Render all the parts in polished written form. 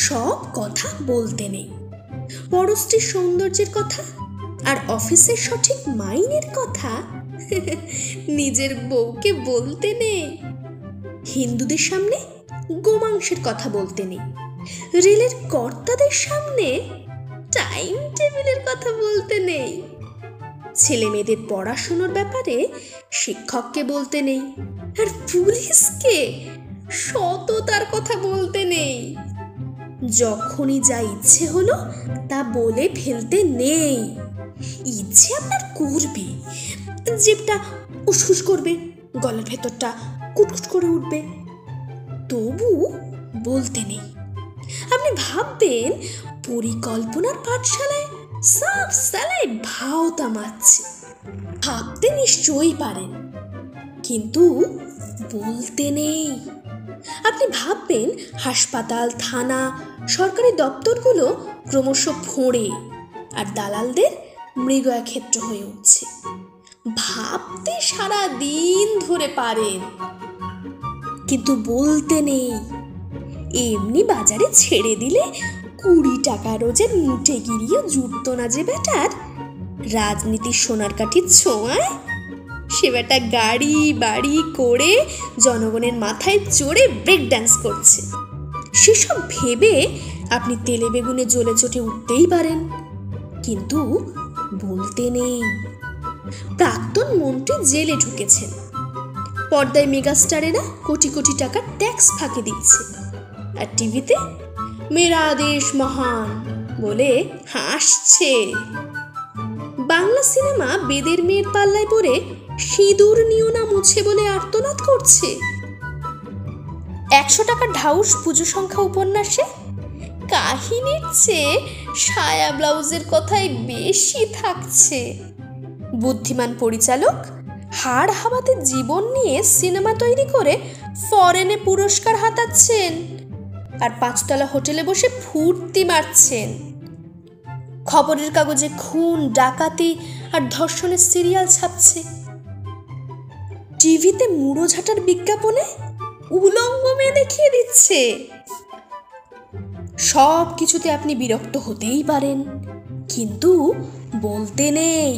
সব কথা বলতে নেই। পরশ্রীর সৌন্দর্যের কথা আর অফিসের সঠিক মাইনের কথা নিজের বউকে বলতে নেই। হিন্দুদের সামনে গোমাংসের কথা বলতে নেই। রেলের কর্তাদের সামনে টাইম টেবিলের কথা বলতে নেই। ছেলে মেয়েদের পড়াশোনার ব্যাপারে শিক্ষককে বলতে নেই। আর পুলিশকে সততার কথা বলতে নেই। যখনই যা ইচ্ছে হলো তা বলে ফেলতে নেই। ইচ্ছে আপনার করবে, জিভটা উসখুস করবে, গলার ভেতরটা কুটকুট করে উঠবে, তবু বলতে নেই। আপনি ভাববেন পরিকল্পনার পাঠশালায় সব সালায় ভাও তামাচ্ছে। ভাবতে নিশ্চয়ই পারেন, কিন্তু বলতে নেই। আপনি ভাববেন হাসপাতাল, থানা, সরকারি দপ্তরগুলো ক্রমশ ফোঁড়ে আর দালালদের মৃগয়া ক্ষেত্র হয়ে উঠছে। ভাবতে সারা দিন ধরে পারেন, কিন্তু বলতে নেই। এমনি বাজারে ছেড়ে দিলে 20 টাকা রোজের মুঠে গিরিয়ে জুটতো না যে বেটার, রাজনীতির সোনার কাঠির ছোঁয়ায় সে বেটা গাড়ি বাড়ি করে জনগণের মাথায় চড়ে ব্রেক ডান্স করছে। সেসব ভেবে আপনি তেলে বেগুনে জ্বলে চটে উঠতেই পারেন, কিন্তু বলতে নেই। প্রাক্তন মন্ত্রী জেলে ঢুকেছেন, পর্দায় মেগাস্টারেরা কোটি কোটি টাকার ট্যাক্স ফাঁকি দিচ্ছে, আর টিভিতে মেরা দেশ মহান বলে হাসছে। বাংলা সিনেমা বেদের মেয়ের পাল্লায় পড়ে সিঁদুর নিও না মুছে বলে আর্তনাদ করছে। 100 টাকার ঢাউস পুজো সংখ্যা উপন্যাসে কাহিনীর চেয়ে সায়া ব্লাউজের কথাই বেশি থাকছে। বুদ্ধিমান পরিচালক হাড় হাওয়াতে জীবন নিয়ে সিনেমা তৈরি করে ফরেনে পুরস্কার হাতাচ্ছেন, আর 5 তলা হোটেলে বসে ফুর্তি মারছেন। খবরের কাগজে খুন, ডাকাতি আর ধর্ষণের সিরিয়াল ছাপছে। টিভিতে মুড়ো ঝাঁটার বিজ্ঞাপনে উলঙ্গ মেয়ে দেখিয়ে দিচ্ছে। সব কিছুতে আপনি বিরক্ত হতেই পারেন, কিন্তু বলতে নেই।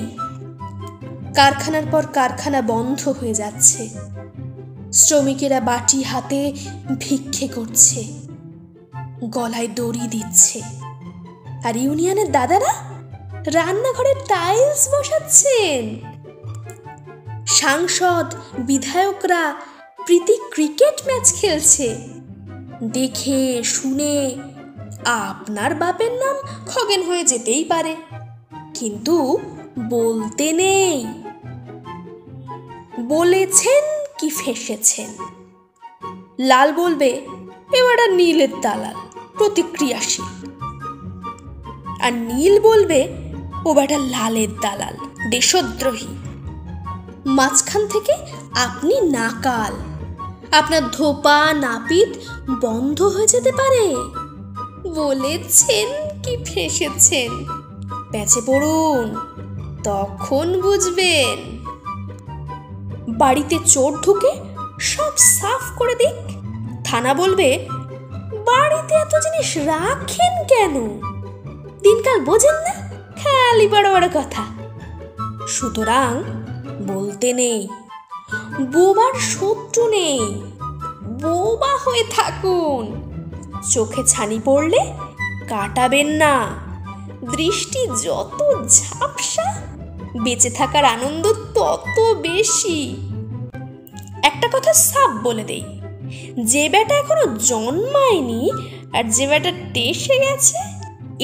কারখানার পর কারখানা বন্ধ হয়ে যাচ্ছে, শ্রমিকেরা বাটি হাতে ভিক্ষে করছে, গলায় দড়ি দিচ্ছে, আর ইউনিয়নের দাদারা রান্নাঘরে টাইলস বসাচ্ছেন। সাংসদ, বিধায়করা প্রীতি ক্রিকেট ম্যাচ খেলছে। দেখে শুনে আপনার বাপের নাম খগেন হয়ে যেতেই পারে, কিন্তু বলতে নেই। বলেছেন কি ফেঁসেছেন। লাল বলবে এবার নীলের দালাল, প্রতিক্রিয়াশীল, আর নীল বলবে ও বেটা লালের দালাল, দেশদ্রোহী। মাঝখান থেকে আপনি নাকাল, আপনার ধোপা নাপিত বন্ধ হয়ে যেতে পারে। বলেছেন কি ফেঁসেছেন, প্যাচে পড়ুন, তখন বুঝবেন। বাড়িতে চোর ঢুকে সব সাফ করে দিক, থানা বলবে বাড়িতে এত জিনিস রাখেন কেন, দিনকাল বোঝেন না, খালি বড় বড় কথা। সুতরাং বলতে নেই। বোবার শত্রু নেই, বোবা হয়ে থাকুন। চোখে ছানি পড়লে কাটাবেন না। দৃষ্টি যত ঝাপসা, বেঁচে থাকার আনন্দ তত বেশি। একটা কথা সাফ বলে দেই, যে বেটা এখনো জন্মায়নি আর যে বেটা টেসে গেছে,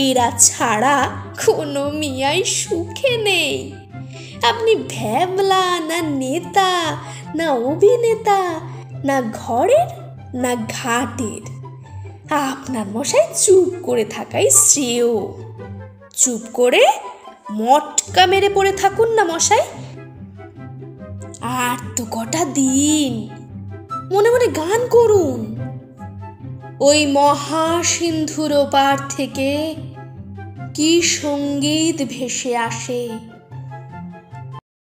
এরা ছাড়া কোনো মিয়াই সুখে নেই। আপনি ভ্যাবলা না নেতা, না অভিনেতা, না ঘরের না ঘাটের। আপনার মশাই চুপ করে থাকাই শ্রেয়। চুপ করে মটকা মেরে পড়ে থাকুন না মশাই। আর তো কটা দিন, মনে মনে গান করুন। ওই মহা সিন্ধুর ওপার থেকে কি সঙ্গীত ভেসে আসে।